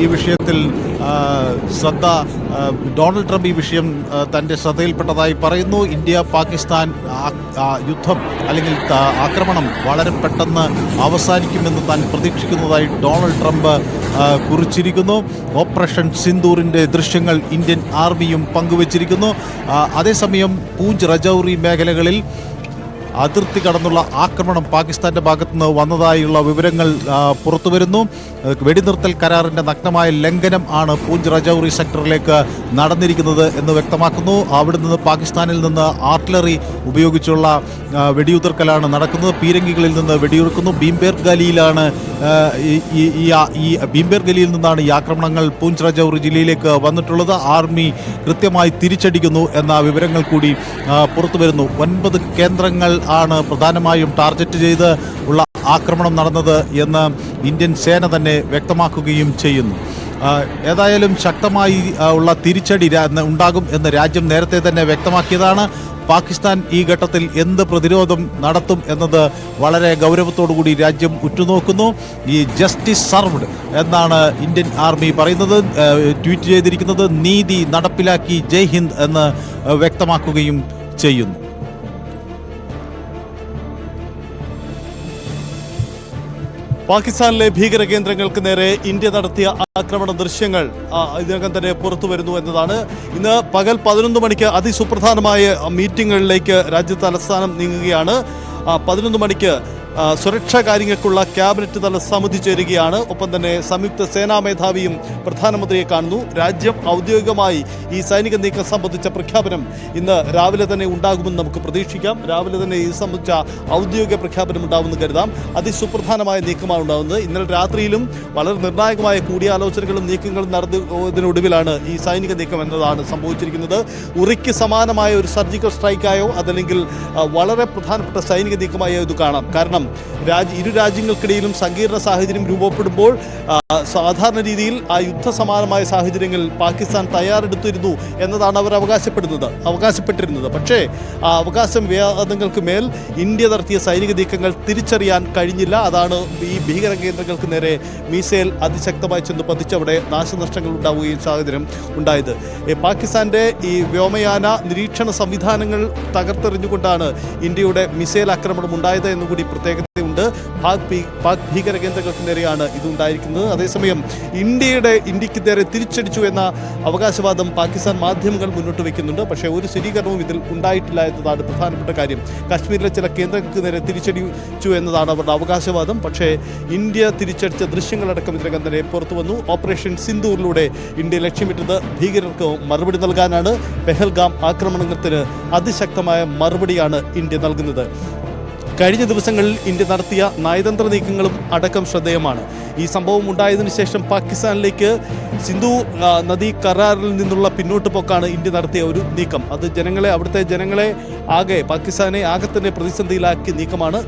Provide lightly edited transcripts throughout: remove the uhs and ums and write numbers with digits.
ഈ വിഷയത്തിൽ ശ്രദ്ധ ഡൊണാൾഡ് ട്രംപ് ഈ വിഷയം തൻ്റെ ശ്രദ്ധയിൽപ്പെട്ടതായി പറയുന്നു. ഇന്ത്യ പാകിസ്ഥാൻ യുദ്ധം അല്ലെങ്കിൽ ആക്രമണം വളരെ പെട്ടെന്ന് അവസാനിക്കുമെന്ന് താൻ പ്രതീക്ഷിക്കുന്നതായി ഡൊണാൾഡ് ട്രംപ് കുറിച്ചിരിക്കുന്നു. ഓപ്പറേഷൻ സിന്ദൂറിൻ്റെ ദൃശ്യങ്ങൾ ഇന്ത്യൻ ആർമിയും പങ്കുവച്ചിരിക്കുന്നു. അതേസമയം പൂഞ്ച് രജൌറി മേഖലകളിൽ അതിർത്തി കടന്നുള്ള ആക്രമണം പാകിസ്ഥാന്റെ ഭാഗത്തുനിന്ന് വന്നതായുള്ള വിവരങ്ങൾ പുറത്തുവരുന്നു. വെടിനിർത്തൽ കരാറിന്റെ നഗ്നമായ ലംഘനം ആണ് പൂഞ്ച് രജൌറി സെക്ടറിലേക്ക് നടന്നിരിക്കുന്നത് എന്ന് വ്യക്തമാക്കുന്നു. അവിടെ നിന്ന് പാകിസ്ഥാനിൽ നിന്ന് ആർട്ടിലറി ഉപയോഗിച്ചുള്ള വെടിയുതിർക്കലാണ് നടക്കുന്നത്. പീരങ്കികളിൽ നിന്ന് വെടിയുതിർക്കുന്നു. ഭീംബേർ ഗലിയിലാണ് ഈ ഭീംബേർ ഗലിയിൽ നിന്നാണ് ഈ ആക്രമണങ്ങൾ പൂഞ്ച് രജൌറി ജില്ലയിലേക്ക് വന്നിട്ടുള്ളത്. ആർമി കൃത്യമായി തിരിച്ചടിക്കുന്നു എന്ന വിവരങ്ങൾ കൂടി പുറത്തുവരുന്നു. 9 കേന്ദ്രങ്ങൾ ആണ് പ്രധാനമായും ടാർഗറ്റ് ചെയ്ത് ഉള്ള ആക്രമണം നടന്നത് എന്ന് ഇന്ത്യൻ സേന തന്നെ വ്യക്തമാക്കുകയും ചെയ്യുന്നു. ഏതായാലും ശക്തമായി ഉള്ള തിരിച്ചടി ഉണ്ടാകും എന്ന് രാജ്യം നേരത്തെ തന്നെ വ്യക്തമാക്കിയതാണ്. പാകിസ്ഥാൻ ഈ ഘട്ടത്തിൽ എന്ത് പ്രതിരോധം നടത്തും എന്നത് വളരെ ഗൗരവത്തോടുകൂടി രാജ്യം ഉറ്റുനോക്കുന്നു. ഈ ജസ്റ്റിസ് സർവ്ഡ് എന്നാണ് ഇന്ത്യൻ ആർമി പറയുന്നത്, ട്വീറ്റ് ചെയ്തിരിക്കുന്നത്. നീതി നടപ്പിലാക്കി ജയ് ഹിന്ദ് എന്ന് വ്യക്തമാക്കുകയും ചെയ്യുന്നു. പാകിസ്ഥാനിലെ ഭീകര കേന്ദ്രങ്ങൾക്ക് നേരെ ഇന്ത്യ നടത്തിയ ആക്രമണ ദൃശ്യങ്ങൾ ഇതിനകം തന്നെ പുറത്തു വരുന്നു എന്നതാണ്. ഇന്ന് പകൽ 11 മണിക്ക് അതിസുപ്രധാനമായ മീറ്റിങ്ങുകളിലേക്ക് രാജ്യ തലസ്ഥാനം നീങ്ങുകയാണ്. 11 മണിക്ക് സുരക്ഷാ കാര്യങ്ങൾക്കുള്ള ക്യാബിനറ്റ് തല സമിതി ചേരുകയാണ്. ഒപ്പം തന്നെ സംയുക്ത സേനാ മേധാവിയും പ്രധാനമന്ത്രിയെ കാണുന്നു. രാജ്യം ഔദ്യോഗികമായി ഈ സൈനിക നീക്കം സംബന്ധിച്ച പ്രഖ്യാപനം ഇന്ന് രാവിലെ തന്നെ ഉണ്ടാകുമെന്ന് നമുക്ക് പ്രതീക്ഷിക്കാം. രാവിലെ തന്നെ ഇത് സംബന്ധിച്ച ഔദ്യോഗിക പ്രഖ്യാപനം ഉണ്ടാവുമെന്ന് കരുതാം. അതിസുപ്രധാനമായ നീക്കമാണ് ഉണ്ടാകുന്നത്. ഇന്നലെ രാത്രിയിലും വളരെ നിർണായകമായ കൂടിയാലോചനകളും നീക്കങ്ങളും നടന്നതിനൊടുവിലാണ് ഈ സൈനിക നീക്കം എന്നതാണ് സംഭവിച്ചിരിക്കുന്നത്. ഉറിക്ക് സമാനമായ ഒരു സർജിക്കൽ സ്ട്രൈക്കായോ അതല്ലെങ്കിൽ വളരെ പ്രധാനപ്പെട്ട സൈനിക നീക്കമായോ ഇത് കാണാം. കാരണം ഇരു രാജ്യങ്ങൾക്കിടയിലും സങ്കീർണ സാഹചര്യം രൂപപ്പെടുമ്പോൾ സാധാരണ രീതിയിൽ ആ യുദ്ധസമാനമായ സാഹചര്യങ്ങളിൽ പാകിസ്ഥാൻ തയ്യാറെടുത്തിരുന്നു എന്നതാണ് അവർ അവകാശപ്പെട്ടിരുന്നത്. പക്ഷേ ആ അവകാശവാദങ്ങൾക്ക് മേൽ ഇന്ത്യ നടത്തിയ സൈനിക നീക്കങ്ങൾ തിരിച്ചറിയാൻ കഴിഞ്ഞില്ല. അതാണ് ഈ ഭീകര കേന്ദ്രങ്ങൾക്ക് നേരെ മിസൈൽ അതിശക്തമായി ചെന്ന് പതിച്ചവിടെ നാശനഷ്ടങ്ങൾ ഉണ്ടാവുകയും സാഹചര്യം ഉണ്ടായത്. പാകിസ്ഥാന്റെ ഈ വ്യോമയാന നിരീക്ഷണ സംവിധാനങ്ങൾ തകർത്തെറിഞ്ഞുകൊണ്ടാണ് ഇന്ത്യയുടെ മിസൈൽ ആക്രമണം ഉണ്ടായത് എന്നുകൂടി പ്രത്യേകതയുണ്ട്. പാക് ഭീകര കേന്ദ്രങ്ങൾക്ക് നേരെയാണ് ഇതുണ്ടായിരിക്കുന്നത്. അതേസമയം ഇന്ത്യക്ക് നേരെ തിരിച്ചടിച്ചു എന്ന അവകാശവാദം പാകിസ്ഥാൻ മാധ്യമങ്ങൾ മുന്നോട്ട് വയ്ക്കുന്നുണ്ട്. പക്ഷേ ഒരു സ്ഥിരീകരണവും ഇതിൽ ഉണ്ടായിട്ടില്ല എന്നതാണ് പ്രധാനപ്പെട്ട കാര്യം. കാശ്മീരിലെ ചില കേന്ദ്രങ്ങൾക്ക് നേരെ തിരിച്ചടിച്ചു എന്നതാണ് അവരുടെ അവകാശവാദം. പക്ഷേ ഇന്ത്യ തിരിച്ചടിച്ച ദൃശ്യങ്ങളടക്കം ഇതിനകം തന്നെ പുറത്തു വന്നു. ഓപ്പറേഷൻ സിന്ദൂറിലൂടെ ഇന്ത്യ ലക്ഷ്യമിട്ടത് ഭീകരർക്ക് മറുപടി നൽകാനാണ്. പെഹൽഗാം ആക്രമണത്തിന് അതിശക്തമായ മറുപടിയാണ് ഇന്ത്യ നൽകുന്നത്. കഴിഞ്ഞ ദിവസങ്ങളിൽ ഇന്ത്യ നടത്തിയ നയതന്ത്ര നീക്കങ്ങളും അടക്കം ശ്രദ്ധേയമാണ്. ഈ സംഭവം ഉണ്ടായതിനു ശേഷം പാകിസ്ഥാനിലേക്ക് സിന്ധു നദീ കരാറിൽ നിന്നുള്ള പിന്നോട്ട് പോക്കാണ് ഇന്ത്യ നടത്തിയ ഒരു നീക്കം. അത് അവിടുത്തെ ജനങ്ങളെ പാകിസ്ഥാനെ ആകെ തന്നെ പ്രതിസന്ധിയിലാക്കിയ നീക്കമാണ്.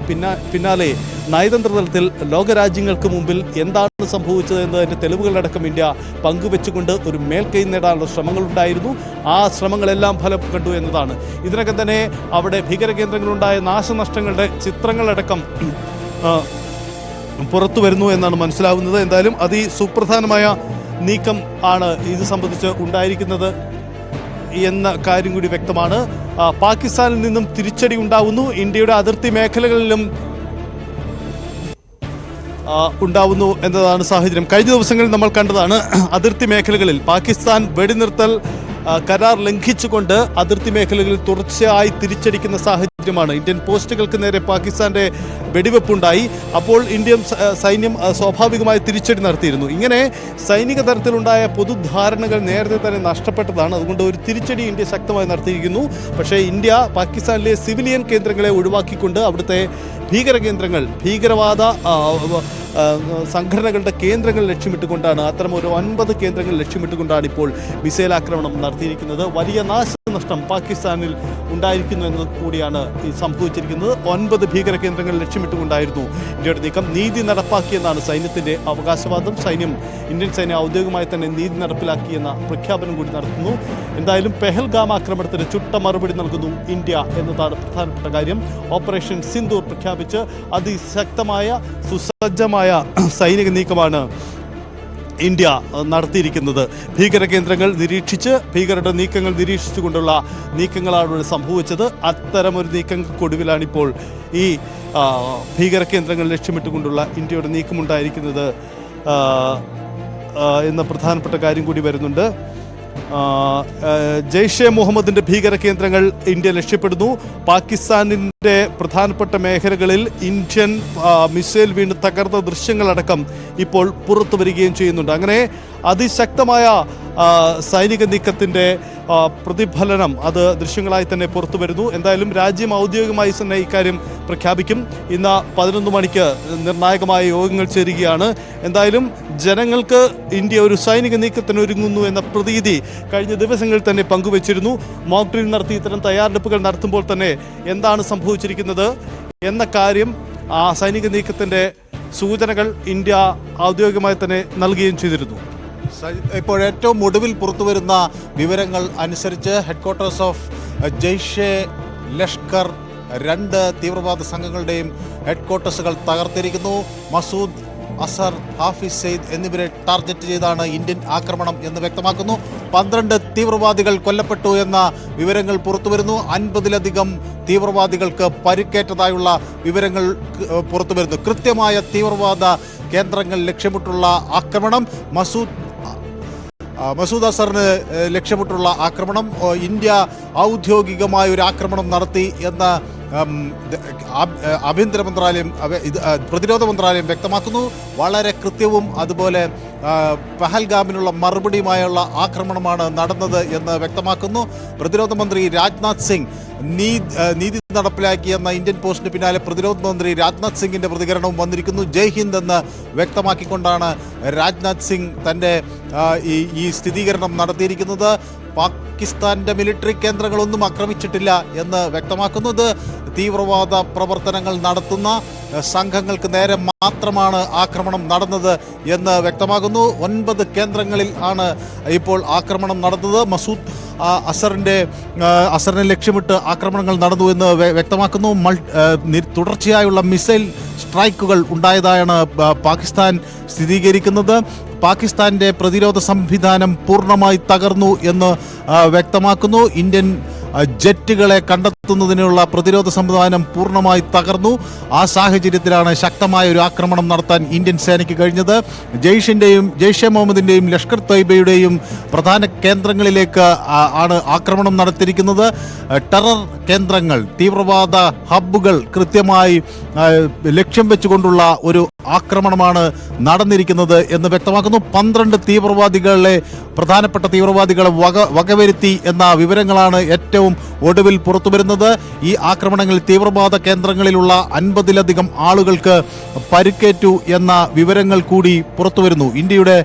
പിന്നാലെ നയതന്ത്ര തലത്തിൽ ലോകരാജ്യങ്ങൾക്ക് മുമ്പിൽ എന്താണ് സംഭവിച്ചത് എന്നതിൻ്റെ തെളിവുകളടക്കം ഇന്ത്യ പങ്കുവെച്ചുകൊണ്ട് ഒരു മേൽക്കൈ നേടാനുള്ള ശ്രമങ്ങളുണ്ടായിരുന്നു. ആ ശ്രമങ്ങളെല്ലാം ഫലം കണ്ടു എന്നതാണ്. ഇതിനകം തന്നെ അവിടെ ഭീകര കേന്ദ്രങ്ങളുണ്ടായ നാശനഷ്ടങ്ങളുടെ ചിത്രങ്ങളടക്കം പുറത്തു വരുന്നു എന്നാണ് മനസ്സിലാവുന്നത്. എന്തായാലും അതിസുപ്രധാനമായ നീക്കം ആണ് ഇത് സംബന്ധിച്ച് ഉണ്ടായിരിക്കുന്നത് എന്ന കാര്യം കൂടി വ്യക്തമാണ്. പാകിസ്ഥാനിൽ നിന്നും തിരിച്ചടി ഉണ്ടാവുന്നു. ഇന്ത്യയുടെ അതിർത്തി മേഖലകളിലും ഉണ്ടാവുന്നു എന്നതാണ് സാഹചര്യം. കഴിഞ്ഞ ദിവസങ്ങളിൽ നമ്മൾ കണ്ടതാണ് അതിർത്തി മേഖലകളിൽ പാകിസ്ഥാൻ വെടിനിർത്തൽ കരാർ ലംഘിച്ചുകൊണ്ട് അതിർത്തി മേഖലകളിൽ തുടർച്ചയായി തിരിച്ചടിക്കുന്ന സാഹചര്യമാണ്. ഇന്ത്യൻ പോസ്റ്റുകൾക്ക് നേരെ പാകിസ്ഥാന്റെ വെടിവെപ്പുണ്ടായി. അപ്പോൾ ഇന്ത്യൻ സൈന്യം സ്വാഭാവികമായി തിരിച്ചടി നടത്തിയിരുന്നു. ഇങ്ങനെ സൈനിക തലത്തിലുണ്ടായ പൊതുധാരണകൾ നേരത്തെ തന്നെ നഷ്ടപ്പെട്ടതാണ്. അതുകൊണ്ട് ഒരു തിരിച്ചടി ഇന്ത്യ ശക്തമായി നടത്തിയിരിക്കുന്നു. പക്ഷേ ഇന്ത്യ പാകിസ്ഥാനിലെ സിവിലിയൻ കേന്ദ്രങ്ങളെ ഒഴിവാക്കിക്കൊണ്ട് അവിടുത്തെ ഭീകര കേന്ദ്രങ്ങൾ, ഭീകരവാദ സംഘടനകളുടെ കേന്ദ്രങ്ങൾ ലക്ഷ്യമിട്ടുകൊണ്ടാണ്, അത്തരം ഒരു 9 കേന്ദ്രങ്ങൾ ലക്ഷ്യമിട്ടുകൊണ്ടാണ് ഇപ്പോൾ മിസൈൽ ആക്രമണം നടത്തിയിരിക്കുന്നത്. വലിയ നാശനഷ്ടം പാകിസ്ഥാനിൽ ഉണ്ടായിരിക്കുന്നു എന്നത് കൂടിയാണ് ഈ സംഭവിച്ചിരിക്കുന്നത്. 9 ഭീകര കേന്ദ്രങ്ങൾ ലക്ഷ്യമിട്ടുകൊണ്ടായിരുന്നു ഇന്ത്യയുടെ നീക്കം. നീതി നടപ്പാക്കിയെന്നാണ് സൈന്യത്തിൻ്റെ അവകാശവാദം. ഇന്ത്യൻ സൈന്യം ഔദ്യോഗികമായി തന്നെ നീതി നടപ്പിലാക്കിയെന്ന പ്രഖ്യാപനം കൂടി നടത്തുന്നു. എന്തായാലും പെഹൽഗാം ആക്രമണത്തിന് ചുട്ട മറുപടി നൽകുന്നു ഇന്ത്യ എന്നതാണ് പ്രധാനപ്പെട്ട കാര്യം. ഓപ്പറേഷൻ സിന്ദൂർ പ്രഖ്യാപിച്ച് അതിശക്തമായ സുസജ്ജമായ സൈനിക നീക്കമാണ് ഇന്ത്യ നടത്തിയിരിക്കുന്നത്. ഭീകര കേന്ദ്രങ്ങൾ നിരീക്ഷിച്ച് ഭീകരരുടെ നീക്കങ്ങൾ നിരീക്ഷിച്ചുകൊണ്ടുള്ള നീക്കങ്ങളാണ് ഇവിടെ സംഭവിച്ചത്. അത്തരമൊരു നീക്കങ്ങൾക്കൊടുവിലാണിപ്പോൾ ഈ ഭീകര കേന്ദ്രങ്ങൾ ലക്ഷ്യമിട്ടുകൊണ്ടുള്ള ഇന്ത്യയുടെ നീക്കമുണ്ടായിരിക്കുന്നത് എന്ന പ്രധാനപ്പെട്ട കാര്യം കൂടി വരുന്നുണ്ട്. ജെയ്ഷെ മുഹമ്മദിന്റെ ഭീകര കേന്ദ്രങ്ങൾ ഇന്ത്യ ലക്ഷ്യപ്പെടുന്നു. പാകിസ്ഥാനിന്റെ പ്രധാനപ്പെട്ട മേഖലകളിൽ ഇന്ത്യൻ മിസൈൽ വീണ് തകർന്ന ദൃശ്യങ്ങളടക്കം ഇപ്പോൾ പുറത്തു വരികയും ചെയ്യുന്നുണ്ട്. അങ്ങനെ അതിശക്തമായ സൈനിക നീക്കത്തിന്റെ പ്രതിഫലനം അത് ദൃശ്യങ്ങളായി തന്നെ പുറത്തു വരുന്നു. എന്തായാലും രാജ്യം ഔദ്യോഗികമായി തന്നെ ഇക്കാര്യം പ്രഖ്യാപിക്കും. ഇന്ന് 11 മണിക്ക് നിർണായകമായ യോഗങ്ങൾ ചേരുകയാണ്. എന്തായാലും ജനങ്ങൾക്ക് ഇന്ത്യ ഒരു സൈനിക നീക്കത്തിന് ഒരുങ്ങുന്നു എന്ന പ്രതീതി കഴിഞ്ഞ ദിവസങ്ങളിൽ തന്നെ പങ്കുവച്ചിരുന്നു. മോക്ക് ഡ്രിൽ നടത്തി ഇത്തരം തയ്യാറെടുപ്പുകൾ നടത്തുമ്പോൾ തന്നെ എന്താണ് സംഭവിച്ചിരിക്കുന്നത് എന്ന കാര്യം ആ സൈനിക നീക്കത്തിന്റെ സൂചനകൾ ഇന്ത്യ ഔദ്യോഗികമായി തന്നെ നൽകുകയും ചെയ്തിരുന്നു. ഇപ്പോൾ ഏറ്റവും ഒടുവിൽ പുറത്തുവരുന്ന വിവരങ്ങൾ അനുസരിച്ച് ഹെഡ്ക്വാർട്ടേഴ്സ് ഓഫ് ജെയ്ഷെ ലഷ്കർ 2 തീവ്രവാദ സംഘങ്ങളുടെയും ഹെഡ്ക്വാർട്ടേഴ്സുകൾ തകർത്തിരിക്കുന്നു. മസൂദ് അസർ, ഹാഫിസ് സെയ്ദ് എന്നിവരെ ടാർഗറ്റ് ചെയ്താണ് ഇന്ത്യൻ ആക്രമണം എന്ന് വ്യക്തമാക്കുന്നു. 12 തീവ്രവാദികൾ കൊല്ലപ്പെട്ടു എന്ന വിവരങ്ങൾ പുറത്തുവരുന്നു. 50-ലധികം തീവ്രവാദികൾക്ക് പരിക്കേറ്റതായുള്ള വിവരങ്ങൾ പുറത്തുവരുന്നു. കൃത്യമായ തീവ്രവാദ കേന്ദ്രങ്ങൾ ലക്ഷ്യമിട്ടുള്ള ആക്രമണം, മസൂദ് അസറിന് ലക്ഷ്യമിട്ടുള്ള ആക്രമണം, ഇന്ത്യ ഔദ്യോഗികമായ ഒരു ആക്രമണം നടത്തി എന്ന ആഭ്യന്തര മന്ത്രാലയം പ്രതിരോധ മന്ത്രാലയം വ്യക്തമാക്കുന്നു. വളരെ കൃത്യവും അതുപോലെ പഹൽഗാമിനുള്ള മറുപടിയുമായുള്ള ആക്രമണമാണ് നടന്നത് എന്ന് വ്യക്തമാക്കുന്നു. പ്രതിരോധ മന്ത്രി രാജ്നാഥ് സിംഗ് നീതി നടപ്പിലാക്കിയെന്ന ഇന്ത്യൻ പോസ്റ്റിന് പിന്നാലെ പ്രതിരോധ മന്ത്രി രാജ്നാഥ് സിംഗിന്റെ പ്രതികരണവും വന്നിരിക്കുന്നു. ജയ് ഹിന്ദ് എന്ന് വ്യക്തമാക്കിക്കൊണ്ടാണ് രാജ്നാഥ് സിംഗ് തൻ്റെ ഈ സ്ഥിരീകരണം നടത്തിയിരിക്കുന്നത്. പാകിസ്ഥാന്റെ മിലിറ്ററി കേന്ദ്രങ്ങളൊന്നും ആക്രമിച്ചിട്ടില്ല എന്ന് വ്യക്തമാക്കുന്നത്. തീവ്രവാദ പ്രവർത്തനങ്ങൾ നടത്തുന്ന സംഘങ്ങൾക്ക് നേരെ മാത്രമാണ് ആക്രമണം നടന്നത് എന്ന് വ്യക്തമാകുന്നു. 9 കേന്ദ്രങ്ങളിൽ ആണ് ഇപ്പോൾ ആക്രമണം നടന്നത്. മസൂദ് അസറിനെ ലക്ഷ്യമിട്ട് ആക്രമണങ്ങൾ നടന്നു എന്ന് വ്യക്തമാക്കുന്നു. തുടർച്ചയായുള്ള മിസൈൽ സ്ട്രൈക്കുകൾ ഉണ്ടായതായാണ് പാകിസ്ഥാൻ സ്ഥിരീകരിക്കുന്നത്. പാകിസ്ഥാന്റെ പ്രതിരോധ സംവിധാനം പൂർണ്ണമായി തകർന്നു എന്ന് വ്യക്തമാക്കുന്നു. ഇന്ത്യൻ ജെറ്റുകളെ കണ്ടെത്തുന്നതിനുള്ള പ്രതിരോധ സംവിധാനം പൂർണ്ണമായി തകർന്നു. ആ സാഹചര്യത്തിലാണ് ശക്തമായ ഒരു ആക്രമണം നടത്താൻ ഇന്ത്യൻ സേനയ്ക്ക് കഴിഞ്ഞത്. ജെയ്ഷെ മുഹമ്മദിന്റെയും ലഷ്കർ തൊയ്ബയുടെയും പ്രധാന കേന്ദ്രങ്ങളിലേക്ക് ആണ് ആക്രമണം നടത്തിയിരിക്കുന്നത്. ടെറർ കേന്ദ്രങ്ങൾ, തീവ്രവാദ ഹബ്ബുകൾ കൃത്യമായി ലക്ഷ്യം വെച്ചുകൊണ്ടുള്ള ഒരു ആക്രമണമാണ് നടന്നിരിക്കുന്നത് എന്ന് വ്യക്തമാക്കുന്നു. 12 പ്രധാനപ്പെട്ട തീവ്രവാദികളെ വകവരുത്തി എന്ന വിവരങ്ങളാണ് ഏറ്റവും ഒടുവിൽ പുറത്തുവരുന്നത്. ഈ ആക്രമണങ്ങളിൽ തീവ്രവാദ കേന്ദ്രങ്ങളിലുള്ള 50-ലധികം ആളുകൾക്ക് പരിക്കേറ്റു എന്ന വിവരങ്ങൾ കൂടി പുറത്തുവരുന്നു. ഇന്ത്യയുടെ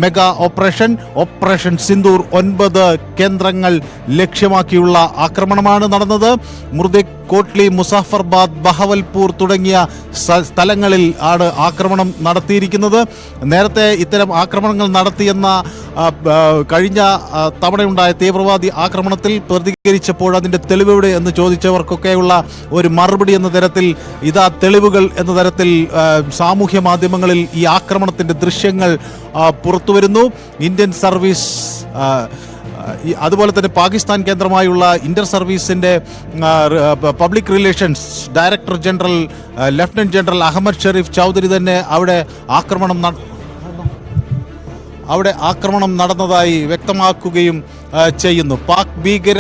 മെഗാ ഓപ്പറേഷൻ സിന്ദൂർ 9 കേന്ദ്രങ്ങൾ ലക്ഷ്യമാക്കിയുള്ള ആക്രമണമാണ് നടന്നത്. മുർദിക്, കോട്ട്ലി, മുസാഫർബാദ്, ബഹവൽപൂർ തുടങ്ങിയ സ്ഥലങ്ങളിൽ ആണ് ആക്രമണം നടത്തിയിരിക്കുന്നത്. നേരത്തെ ഇത്തരം ആക്രമണങ്ങൾ നടത്തിയെന്ന കഴിഞ്ഞ തവണയുണ്ടായ തീവ്രവാദി ആക്രമണത്തിൽ പ്രതികരിച്ചപ്പോൾ അതിൻ്റെ തെളിവെവിടെ എന്ന് ചോദിച്ചവർക്കൊക്കെയുള്ള ഒരു മറുപടി എന്ന തരത്തിൽ ഇതാ തെളിവുകൾ എന്ന തരത്തിൽ സാമൂഹ്യ മാധ്യമങ്ങളിൽ ഈ ആക്രമണത്തിൻ്റെ ദൃശ്യങ്ങൾ പുറത്തുവരുന്നു. ഇന്ത്യൻ സർവീസ് അതുപോലെ തന്നെ പാകിസ്ഥാൻ കേന്ദ്രമായുള്ള ഇന്റർ സർവീസിന്റെ public relations director general lieutenant general Ahmed Sharif Chaudhry തന്നെ അവിടെ ആക്രമണം നടന്നതായി വ്യക്തമാക്കുകയും ചെയ്യുന്നു. പാക് ഭീകര